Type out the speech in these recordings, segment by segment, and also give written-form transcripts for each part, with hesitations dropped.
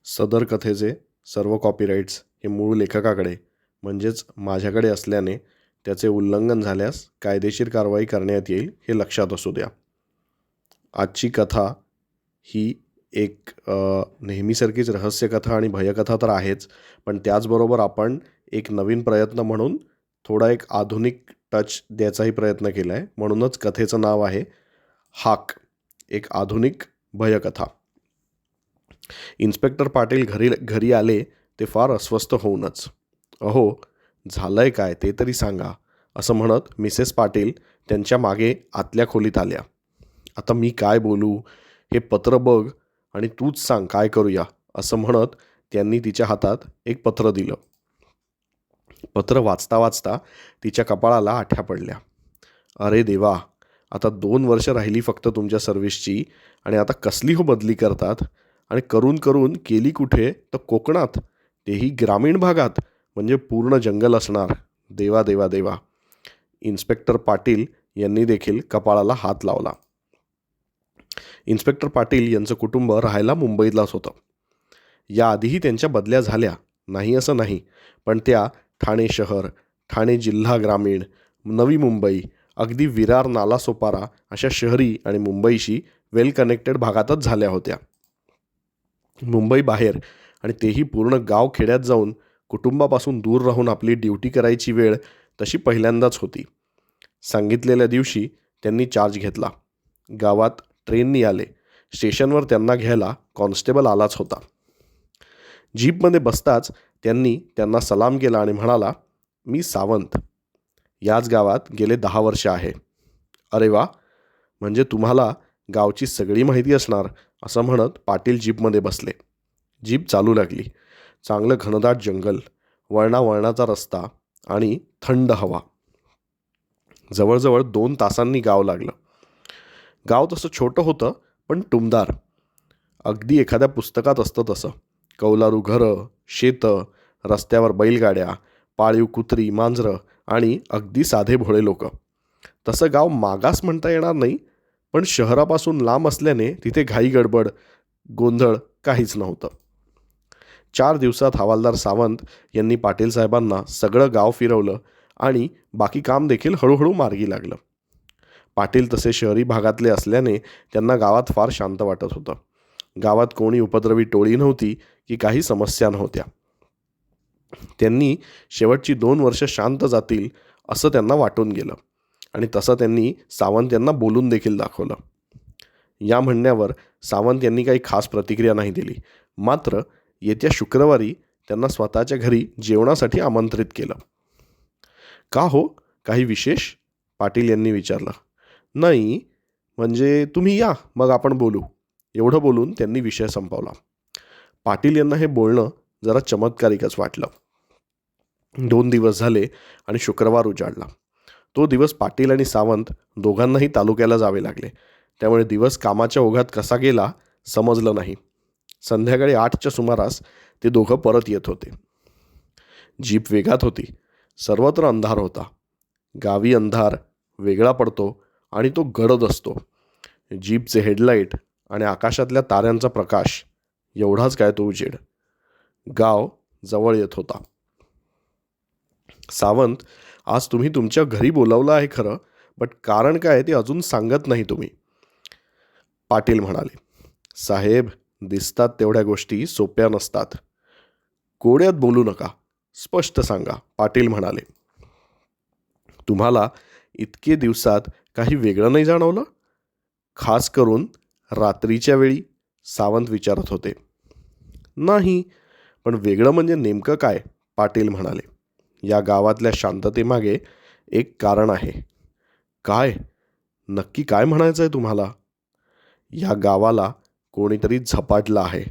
सदर कथेचे सर्व कॉपीराइट्स हे मूळ लेखकाकडे म्हणजेच माझ्याकडे असल्याने त्याचे उल्लंघन झाल्यास कायदेशीर कारवाई करण्यात येईल हे लक्षात असू द्या. आजची कथा ही एक नेहमीसारखीच रहस्यकथा आणि भयकथा तर आहेच, पण त्याचबरोबर आपण एक नवीन प्रयत्न म्हणून थोडा एक आधुनिक टच द्यायचाही प्रयत्न केला आहे. म्हणूनच कथेचं नाव आहे हाक, एक आधुनिक भयकथा. इन्स्पेक्टर पाटील घरी आले ते फार अस्वस्थ होऊनच. अहो, झालंय काय ते तरी सांगा, असं म्हणत मिसेस पाटील त्यांच्या मागे आतल्या खोलीत आल्या. आता मी काय बोलू, हे पत्र बघ आणि तूच सांग काय करूया, असं म्हणत त्यांनी तिच्या हातात एक पत्र दिलं. पत्र वाचता वाचता तिच्या कपाळाला आठ्या पडल्या. अरे देवा, आता 2 वर्ष राहिली फक्त तुमच्या सर्व्हिसची आणि आता कसली हो बदली करतात. आणि करून करून केली कुठे, तर कोकणात, तेही ग्रामीण भागात, म्हणजे पूर्ण जंगल असणार. देवा देवा देवा. इन्स्पेक्टर पाटील यांनी देखील कपाळाला हात लावला. इन्स्पेक्टर पाटील यांचं कुटुंब राहायला मुंबईतलाच होतं. याआधीही त्यांच्या बदल्या झाल्या, नाही असं नाही, पण त्या ठाणे शहर, ठाणे जिल्हा ग्रामीण, नवी मुंबई, अगदी विरार नालासोपारा अशा शहरी आणि मुंबईशी वेल कनेक्टेड भागातच झाल्या होत्या. मुंबई बाहेर, आणि तेही पूर्ण गाव खेड्यात जाऊन कुटुंबापासून दूर राहून आपली ड्युटी करायची वेळ तशी पहिल्यांदाच होती. सांगितलेल्या दिवशी त्यांनी चार्ज घेतला. गावात ट्रेननी आले. स्टेशनवर त्यांना घ्यायला कॉन्स्टेबल आलाच होता. जीपमध्ये बसताच त्यांना सलाम केला आणि म्हणाला, मी सावंत, याच गावात गेले 10 वर्ष आहे. अरे वा, म्हणजे तुम्हाला गावची सगळी माहिती असणार, असं म्हणत पाटील जीपमध्ये बसले. जीप चालू लागली. चांगलं घनदाट जंगल, वळणावळणाचा रस्ता आणि थंड हवा. जवळजवळ 2 तासांनी गाव लागलं. गाव तसं छोटं होतं, पण टुमदार. अगदी एखाद्या पुस्तकात असतं तसं. कौलारू घरं, शेतं, रस्त्यावर बैलगाड्या, पाळीव कुत्री, मांजरं आणि अगदी साधे भोळे लोक. तसं गाव मागास म्हणता येणार नाही, पण शहरापासून लांब असल्याने तिथे घाई गडबड, गोंधळ काहीच नव्हतं. 4 दिवसात हवालदार सावंत यांनी पाटील साहेबांना सगळं गाव फिरवलं आणि बाकी काम देखील हळूहळू मार्गी लागलं. पाटील तसे शहरी भागातले असल्याने त्यांना गावात फार शांत वाटत होतं. गावात कोणी उपद्रवी टोळी नव्हती की काही समस्या नव्हत्या. त्यांनी शेवटची 2 वर्ष शांत जातील असं त्यांना वाटून गेलं आणि तसं त्यांनी सावंत यांना बोलून देखील दाखवलं. या म्हणण्यावर सावंत यांनी काही खास प्रतिक्रिया नाही दिली. मात्र येत्या शुक्रवारी त्यांना स्वतःच्या घरी जेवणासाठी आमंत्रित केलं. का हो, काही विशेष, पाटील यांनी विचारलं. नाही, म्हणजे तुम्ही या, मग आपण बोलू, एवढं बोलून त्यांनी विषय संपवला. पाटील यांना हे बोलणं जरा चमत्कारिकच वाटलं. 2 दिवस झाले आणि शुक्रवार उजाडला. तो दिवस पाटील आणि सावंत दोघांनाही तालुक्याला जावे लागले. त्यामुळे दिवस कामाच्या ओघात कसा गेला समजलं नाही. संध्याकाळी 8च्या सुमारास ते दोघं परत येत होते. जीप वेगात होती. सर्वत्र अंधार होता. गावी अंधार वेगळा पडतो आणि तो गडद असतो. जीपचे हेडलाईट आणि आकाशातल्या ताऱ्यांचा प्रकाश, एवढाच काय तो उजेड. गाव जवळ येत होता. सावंत, आज तुम्ही तुमच्या घरी बोलावलं आहे खरं, बट कारण काय ते अजून सांगत नाही तुम्ही, पाटील म्हणाले. साहेब, दिसतात तेवढ्या गोष्टी सोप्या नसतात. कोड्यात बोलू नका, स्पष्ट सांगा, पाटील म्हणाले. तुम्हाला इतके दिवसात काही वेगळं नाही जाणवलं? खास करून रात्रीच्या वेळी, सावंत विचारत होते. नाही, पण वेगळं म्हणजे नेमकं काय, पाटील म्हणाले. या गावातल्या शांततेमागे एक कारण आहे. काय? नक्की काय म्हणायचं आहे तुम्हाला? या गावाला कोणीतरी झपाटलं आहे.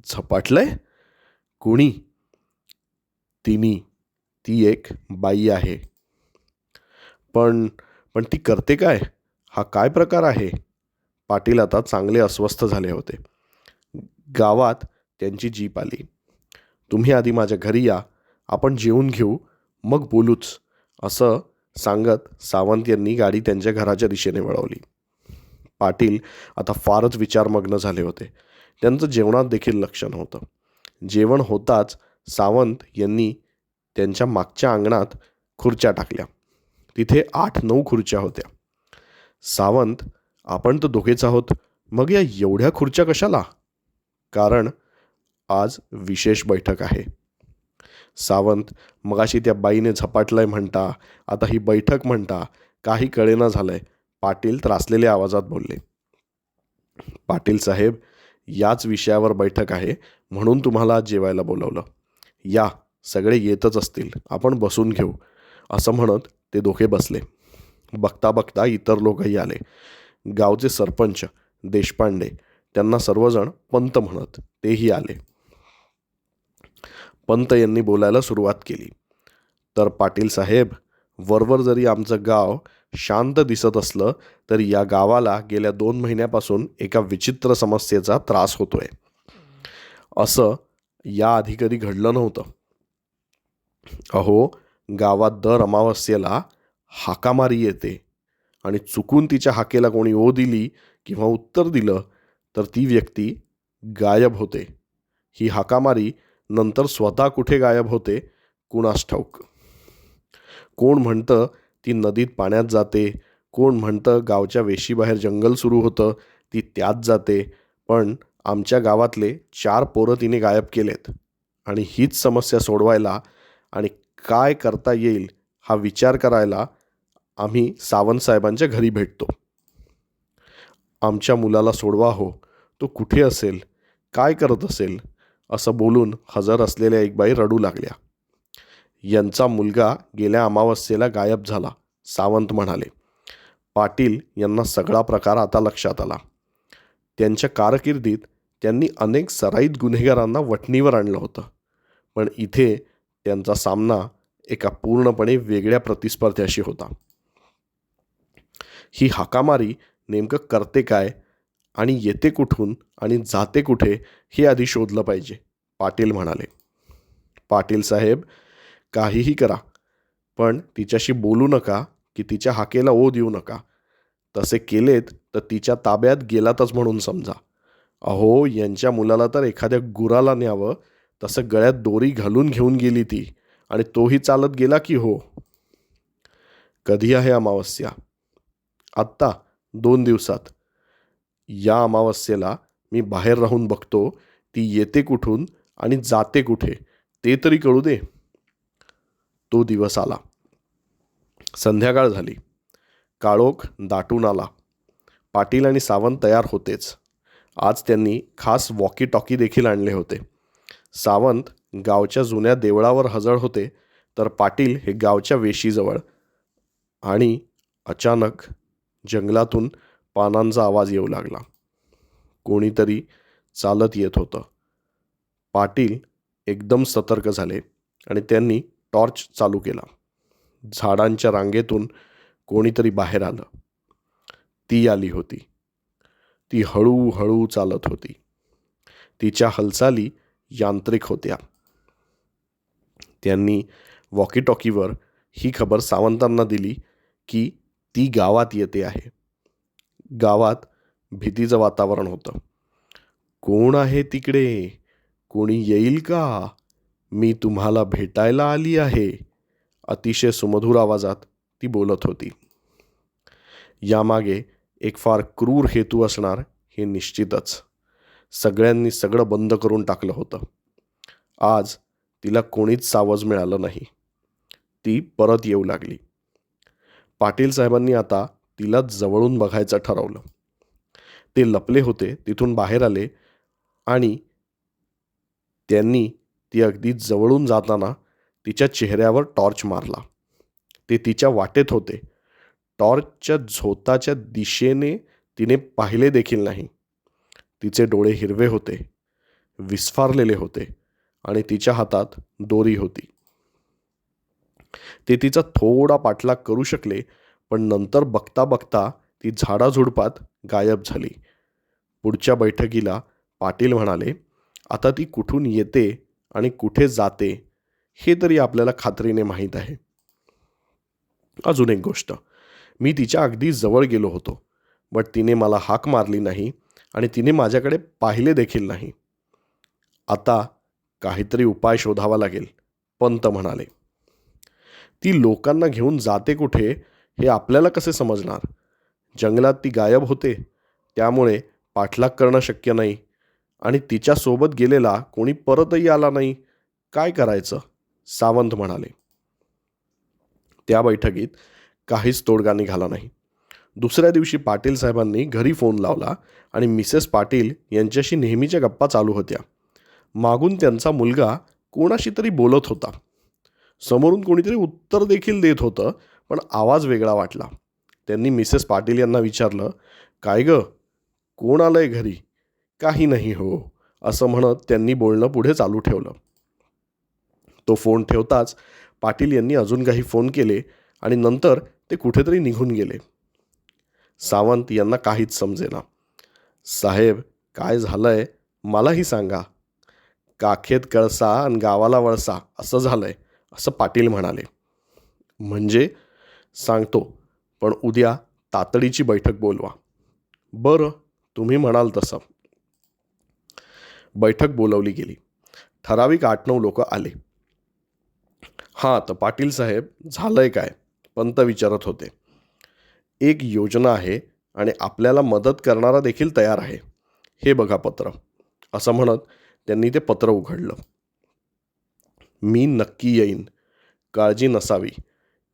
झपाटलंय? कोणी? ती एक बाई आहे. पण पण ती करते काय? हा काय प्रकार आहे? पाटील आता चांगले अस्वस्थ झाले होते. गावात त्यांची जीप आली. तुम्ही आधी माझ्या घरी या, आपण जेवून घेऊ, मग बोलूच, असं सांगत सावंत यांनी गाडी त्यांच्या घराच्या दिशेने वळवली. पाटील आता फारच विचारमग्न झाले होते. त्यांचं जेवणात देखील लक्ष नव्हतं. जेवण होताच सावंत यांनी त्यांच्या मागच्या अंगणात खुर्च्या टाकल्या. तिथे 8-9 खुर्च्या होत्या. सावंत, आपण तर दोघेच आहोत, मग या एवढ्या खुर्च्या कशाला? कारण आज विशेष बैठक आहे. सावंत, मगाशी त्या बाईने झपाटलंय म्हणता, आता ही बैठक म्हणता, काही कळेना झालंय, पाटील त्रासलेल्या आवाजात बोलले. पाटील साहेब, याच विषयावर बैठक आहे म्हणून तुम्हाला आज जेवायला बोलवलं. या, सगळे येतच असतील, आपण बसून घेऊ, असं म्हणत ते दोघे बसले. बघता बघता इतर लोकही आले. गावचे सरपंच देशपांडे, त्यांना सर्वजण पंत म्हणत, तेही आले. पंत यांनी बोलायला सुरुवात केली. तर पाटील साहेब, वरवर जरी आमचं गाव शांत दिसत असलं तरी या गावाला गेल्या 2 महिन्यापासून एका विचित्र समस्येचा त्रास होतोय. असं याआधी कधी घडलं नव्हतं. अहो, गावात दर अमावस्येला हाकामारी येते आणि चुकून तिच्या हाकेला कोणी ओ दिली किंवा उत्तर दिलं तर ती व्यक्ती गायब होते. ही हाकामारी नंतर स्वतः कुठे गायब होते कुणास ठाऊक. कोण म्हणतं ती नदीत पाण्यात जाते, कोण म्हणतं गावच्या वेशीबाहेर जंगल सुरू होतं, ती त्यात जाते. पण आमच्या गावातले 4 पोरं तिने गायब केलेत आणि हीच समस्या सोडवायला आणि काय करता येईल हा विचार करायला आम्ही सावंत साहेबांच्या घरी भेटतो. आमच्या मुलाला सोडवा हो, तो कुठे असेल, काय करत असेल, असं बोलून हजर असलेल्या एक बाई रडू लागल्या. यांचा मुलगा गेल्या अमावस्येला गायब झाला, सावंत म्हणाले. पाटील यांना सगळा प्रकार आता लक्षात आला. त्यांच्या कारकिर्दीत त्यांनी अनेक सराईत गुन्हेगारांना वठणीवर आणलं होतं, पण इथे त्यांचा सामना एका पूर्णपणे वेगळ्या प्रतिस्पर्ध्याशी होता. ही हाकामारी नेमकं करते काय आणि येते कुठून आणि जाते कुठे हे आधी शोधलं पाहिजे, पाटील म्हणाले. पाटील साहेब, काहीही करा, पण तिच्याशी बोलू नका की तिच्या हाकेला ओ देऊ नका. तसे केलेत तर तिच्या ताब्यात गेलातच म्हणून समजा. अहो, यांच्या मुलाला तर एखाद्या गुराला न्यावं तसं गळ्यात दोरी घालून घेऊन गेली ती आणि तोही चालत गेला की हो. कधी आहे अमावस्या? आत्ता 2 दिवसात. या अमावस्येला मी बाहेर राहून बघतो ती येते कुठून आणि जाते कुठे ते तरी कळू दे. तो दिवस आला. संध्याकाळ झाली. काळोख दाटून आला. पाटील आणि सावंत तयार होतेच. आज त्यांनी खास वॉकी टॉकी देखील आणले होते. सावंत गावच्या जुन्या देवळावर हजर होते तर पाटील हे गावच्या वेशीजवळ. आणि अचानक जंगलातून पानांचा आवाज येऊ लागला. कोणीतरी चालत येत होतं. पाटील एकदम सतर्क झाले आणि त्यांनी टॉर्च चालू केला. झाडांच्या रांगेतून कोणीतरी बाहेर आलं. ती आली होती. ती हळूहळू चालत होती. तिच्या हालचाली यांत्रिक होत्या. त्यांनी वॉकी टॉकीवर ही खबर सावंतांना दिली की ती गावात येते आहे. गावात भीतीचं वातावरण होतं. कोण आहे तिकडे? कोणी येईल का? मी तुम्हाला भेटायला आली आहे, अतिशय सुमधुर आवाजात ती बोलत होती. यामागे एक फार क्रूर हेतू असणार हे निश्चितच. सगळ्यांनी सगळं बंद करून टाकलं होतं. आज तिला कोणीच सावज मिळालं नाही. ती परत येऊ लागली. पाटील साहेबांनी आता तिला जवळून बघायचं ठरवलं. ते लपले होते तिथून बाहेर आले आणि त्यांनी ती अगदी जवळून जाताना तिच्या चेहऱ्यावर टॉर्च मारला. ते तिच्या वाटेत होते. टॉर्चच्या झोताच्या दिशेने तिने पाहिले देखील नाही. तिचे डोळे हिरवे होते, विस्फारलेले होते आणि तिच्या हातात दोरी होती. ते तिचा थोडा पाठलाग करू शकले, पण नंतर बघता बघता ती झाडाझुडपात गायब झाली. पुढच्या बैठकीला पाटील म्हणाले, आता ती कुठून येते आणि कुठे जाते हे तरी आपल्याला खात्रीने माहीत आहे. अजून एक गोष्ट, मी तिच्या अगदी जवळ गेलो होतो, बट तिने मला हाक मारली नाही आणि तिने माझ्याकडे पाहिले देखील नाही. आता काहीतरी उपाय शोधावा लागेल, पंत म्हणाले. ती लोकांना घेऊन जाते कुठे हे आपल्याला कसे समजणार? जंगलात ती गायब होते, त्यामुळे पाठलाग करणं शक्य नाही. आणि तिच्यासोबत गेलेला कोणी परतही आला नाही. काय करायचं? सावंत म्हणाले. त्या बैठकीत काहीच तोडगा निघाला नाही. दुसऱ्या दिवशी पाटील साहेबांनी घरी फोन लावला आणि मिसेस पाटील यांच्याशी नेहमीच्या गप्पा चालू होत्या. मागून त्यांचा मुलगा कोणाशी तरी बोलत होता. समोरून कोणीतरी उत्तर देखील देत होतं, पण आवाज वेगळा वाटला. त्यांनी मिसेस पाटील यांना विचारलं, काय ग, कोण आलंय घरी? काही नाही हो, असं म्हणत त्यांनी बोलणं पुढे चालू ठेवलं. तो फोन ठेवताच पाटील यांनी अजून काही फोन केले आणि नंतर ते कुठेतरी निघून गेले. सावंत यांना काहीच समजेना. साहेब, काय झालंय मलाही सांगा. काखेत कळसा आणि गावाला वळसा असं झालंय, असं पाटील म्हणाले. म्हणजे? सांगतो, पण उद्या तातडीची बैठक बोलवा. बरं, तुम्ही म्हणाल तसं. बैठक बोलवली गेली. ठराविक 8-9 लोक आले. हां, तर पाटील साहेब, झालंय काय? पंत विचारत होते. एक योजना आहे आणि आपल्याला मदत करणारा देखील तयार आहे. हे बघा पत्र, असं म्हणत त्यांनी ते पत्र उघडलं. मी नक्की येईन, काळजी नसावी,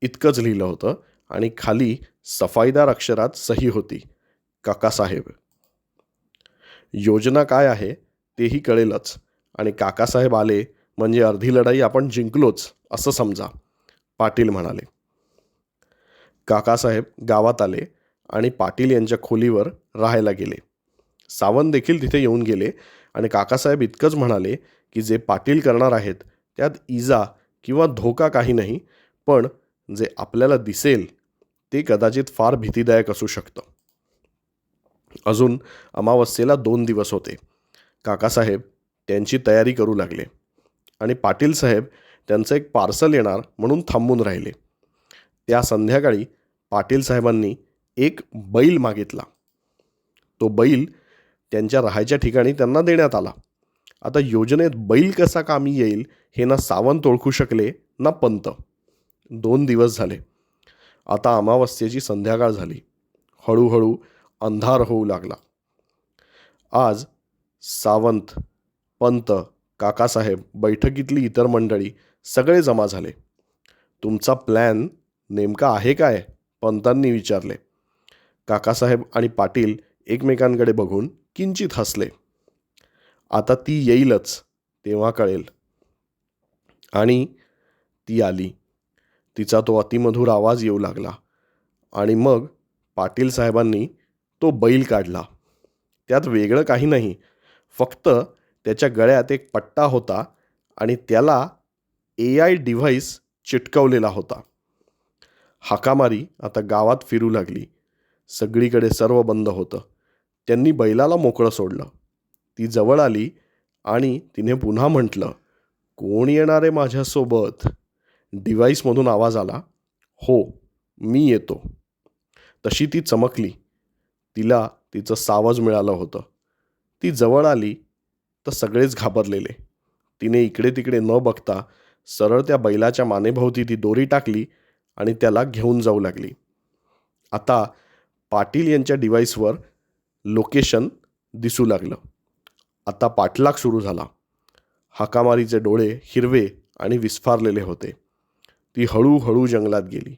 इतकंच लिहिलं होतं आणि खाली सफाईदार अक्षरात सही होती, काकासाहेब. योजना काय आहे तेही कळेलच आणि काकासाहेब आले म्हणजे अर्धी लढाई आपण जिंकलोच असं समजा, पाटील म्हणाले. काकासाहेब गावात आले आणि पाटील यांच्या खोलीवर राहायला गेले. सावंत देखील तिथे येऊन गेले आणि काकासाहेब इतकंच म्हणाले की जे पाटील करणार आहेत त्यात इजा किंवा धोका काही नाही, पण जे आपल्याला दिसेल ते कदाचित फार भीतीदायक असू शकतं. अजून अमावस्येला 2 दिवस होते. काकासाहेब त्यांची तयारी करू लागले आणि पाटील साहेब त्यांचं एक पार्सल येणार म्हणून थांबून राहिले. त्या संध्याकाळी पाटील साहेबांनी एक बैल मागितला. तो बैल त्यांच्या राहायच्या ठिकाणी त्यांना देण्यात आला. आता योजनेत बैल कसा कामी येईल हे ना सावंत ओळखू शकले ना पंत. 2 दिवस झाले. आता अमावस्येची संध्याकाळ झाली. हळूहळू अंधार होऊ लागला. आज सावंत, पंत, काकासाहेब, बैठकीतली इतर मंडळी सगळे जमा झाले. तुमचा प्लॅन नेमका आहे काय? पंतांनी विचारले. काकासाहेब आणि पाटील एकमेकांकडे बघून किंचित हसले. आता ती येईलच, तेव्हा कळेल. आणि ती आली. तिचा तो अतिमधुर आवाज येऊ लागला आणि मग पाटील साहेबांनी तो बैल काढला. त्यात वेगळं काही नाही, फक्त त्याच्या गळ्यात एक पट्टा होता आणि त्याला AI डिव्हाइस चिटकवलेला होता. हाकामारी आता गावात फिरू लागली. सगळीकडे सर्व बंद होतं. त्यांनी बैलाला मोकळं सोडलं. ती जवळ आली आणि तिने पुन्हा म्हटलं, कोण येणार आहे माझ्यासोबत? डिव्हाइसमधून आवाज आला, हो, मी येतो. तशी ती चमकली. तिला तिचं सावज मिळालं होतं. ती जवळ आली तर सगळेच घाबरलेले. तिने इकडे तिकडे न बघता सरळ त्या बैलाच्या मानेभोवती ती दोरी टाकली आणि त्याला घेऊन जाऊ लागली. आता पाटील यांच्या डिव्हाइसवर लोकेशन दिसू लागलं. आता पाठलाग सुरू झाला. हाकामारीचे डोळे हिरवे आणि विस्फारलेले होते. ती हळूहळू जंगलात गेली.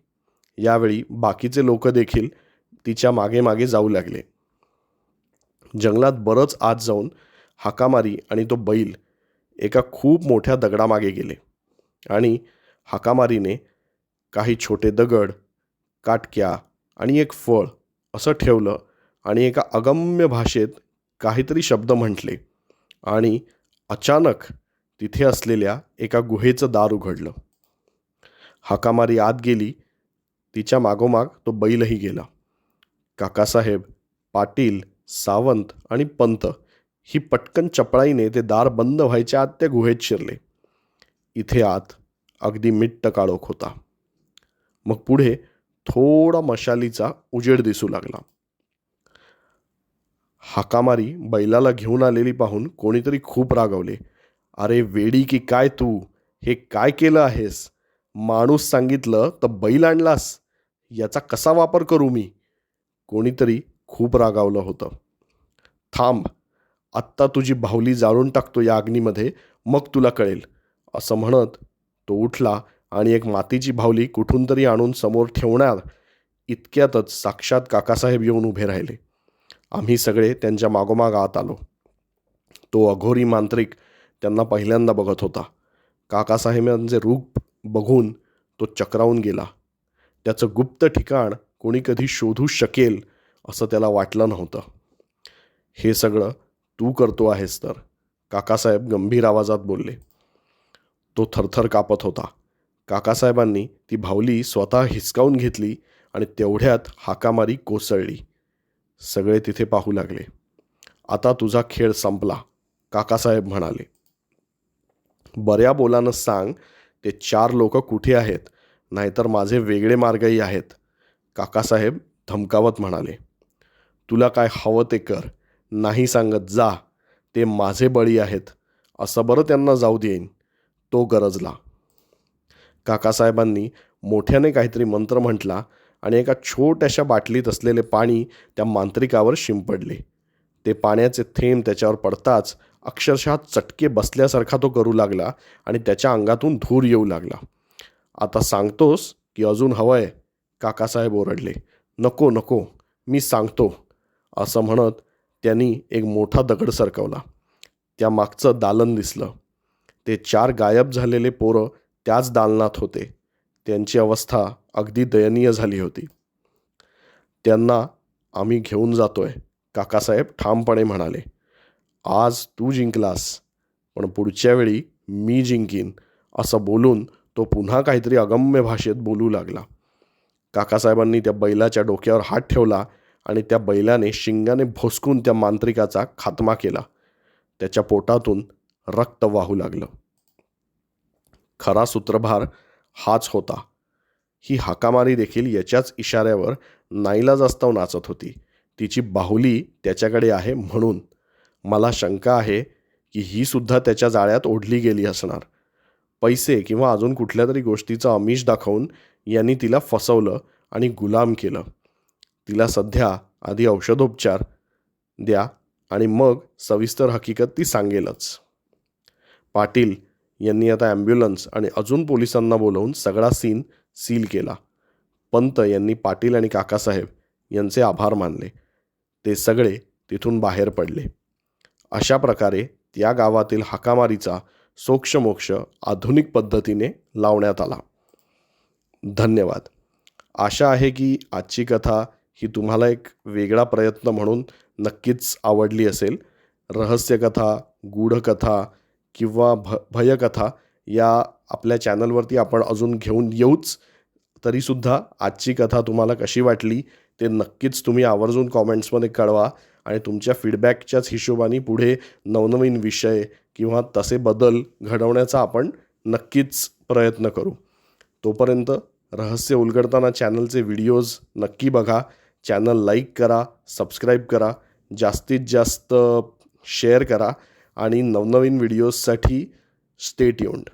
यावेळी बाकीचे लोक देखील तिच्या मागे मागे जाऊ लागले. जंगलात बरंच आत जाऊन हाकामारी आणि तो बैल एका खूप मोठ्या दगडामागे गेले आणि हाकामारीने काही छोटे दगड, काटक्या आणि एक फळ असं ठेवलं आणि एका अगम्य भाषेत काहीतरी शब्द म्हटले आणि अचानक तिथे असलेल्या एका गुहेचं दार उघडलं. हाकामारी आत गेली. तिच्या मागोमाग तो बैलही गेला. काकासाहेब, पाटील, सावंत आणि पंत ही पटकन चपळाईने ते दार बंद व्हायच्या आत त्या गुहेत शिरले. इथे आत अगदी मिट्ट काळोख होता. मग पुढे थोडा मशालीचा उजेड दिसू लागला. हाकामारी बैलाला घेऊन आलेली पाहून कोणीतरी खूप रागावले अरे वेडी की काय तू, हे काय केलं आहेस? माणूस सांगितलं तर बैल आणलास? याचा कसा वापर करू मी? कोणीतरी खूप रागावलं होतं. थांब, आत्ता तुझी बाहुली जाळून टाकतो या अग्नीमध्ये, मग तुला कळेल, असं म्हणत तो उठला आणि एक मातीची बाहुली कुठून तरी आणून समोर ठेवणार इतक्यातच साक्षात काकासाहेब येऊन उभे राहिले. आम्ही सगळे त्यांच्या मागोमाग आत आलो. तो अघोरी मांत्रिक त्यांना पहिल्यांदा बघत होता. काकासाहेबांचे रूप बघून तो चक्रावून गेला. त्याचं गुप्त ठिकाण कोणी कधी शोधू शकेल असं त्याला वाटलं नव्हतं. हे सगळं तू करतो आहेस तर, काकासाहेब गंभीर आवाजात बोलले. तो थरथर कापत होता. काकासाहेबांनी ती बाहुली स्वतः हिसकावून घेतली आणि तेवढ्यात हाकामारी कोसळली. सगळे तिथे पाहू लागले. आता तुझा खेळ संपला, काकासाहेब म्हणाले. बऱ्या बोलानं सांग, ते 4 लोक कुठे आहेत, नाहीतर माझे वेगळे मार्गही आहेत, काकासाहेब धमकावत म्हणाले. तुला काय हवं ते कर, नाही सांगत जा, ते माझे बळी आहेत, असं बरं त्यांना जाऊ देईन, तो गरजला. काकासाहेबांनी मोठ्याने काहीतरी मंत्र म्हटला आणि एका छोट्याशा बाटलीत असलेले पाणी त्या मांत्रिकावर शिंपडले. ते पाण्याचे थेंब त्याच्यावर पडताच अक्षरशः चटके बसल्यासारखा तो करू लागला आणि त्याच्या अंगातून धूर येऊ लागला. आता सांगतोस की अजून हवंय, काकासाहेब ओरडले. नको नको, मी सांगतो, असं म्हणत त्यांनी एक मोठा दगड सरकवला. त्या मागचं दालन दिसलं. ते 4 गायब झालेले पोरं त्याच दालनात होते. त्यांची अवस्था अगदी दयनीय झाली होती. त्यांना आम्ही घेऊन जातोय, काकासाहेब ठामपणे म्हणाले. आज तू जिंकलास, पण पुढच्या वेळी मी जिंकीन, असं बोलून तो पुन्हा काहीतरी अगम्य भाषेत बोलू लागला. काकासाहेबांनी त्या बैलाच्या डोक्यावर हात ठेवला आणि त्या बैलाने शिंगाने भोसकून त्या मांत्रिकाचा खात्मा केला. त्याच्या पोटातून रक्त वाहू लागलं. खरा सूत्रधार हाच होता. ही हाकामारी देखील याच्याच इशाऱ्यावर नाईलाजास्तव नाचत होती. तिची बाहुली त्याच्याकडे आहे म्हणून. मला शंका आहे की ही सुद्धा त्याच्या जाळ्यात ओढली गेली असणार. पैसे किंवा अजून कुठल्या तरी गोष्टीचं आमिष दाखवून यांनी तिला फसवलं आणि गुलाम केलं. तिला सध्या आधी औषधोपचार द्या आणि मग सविस्तर हकीकत ती सांगेलच. पाटील यांनी आता ॲम्ब्युलन्स आणि अजून पोलिसांना बोलवून सगळा सीन सील केला. पंत यांनी पाटील आणि काकासाहेब यांचे आभार मानले. ते सगळे तिथून बाहेर पडले. अशा प्रकारे त्या गावातील हाकामारीचा सोक्षमोक्ष आधुनिक पद्धतीने लावण्यात आला. धन्यवाद. आशा आहे की आजची कथा ही तुम्हाला एक वेगळा प्रयत्न म्हणून नक्कीच आवडली असेल. रहस्यकथा, गूढकथा किंवा भयकथा या आपल्या चॅनलवरती आपण अजून घेऊन येऊच. तरीसुद्धा आजची कथा तुम्हाला कशी वाटली ते नक्कीच तुम्ही आवर्जून कॉमेंट्समध्ये कळवा आणि तुमच्या फीडबॅकच्याच हिशोबाने पुढे नवनवीन विषय किंवा तसे बदल घडवण्याचा आपण नक्कीच प्रयत्न करू. तोपर्यंत रहस्य उलगडताना चॅनलचे व्हिडिओज नक्की बघा. चॅनल लाईक करा, सबस्क्राईब करा, जास्तीत जास्त शेअर करा आणि नवनवीन व्हिडिओजसाठी स्टे ट्यून्ड.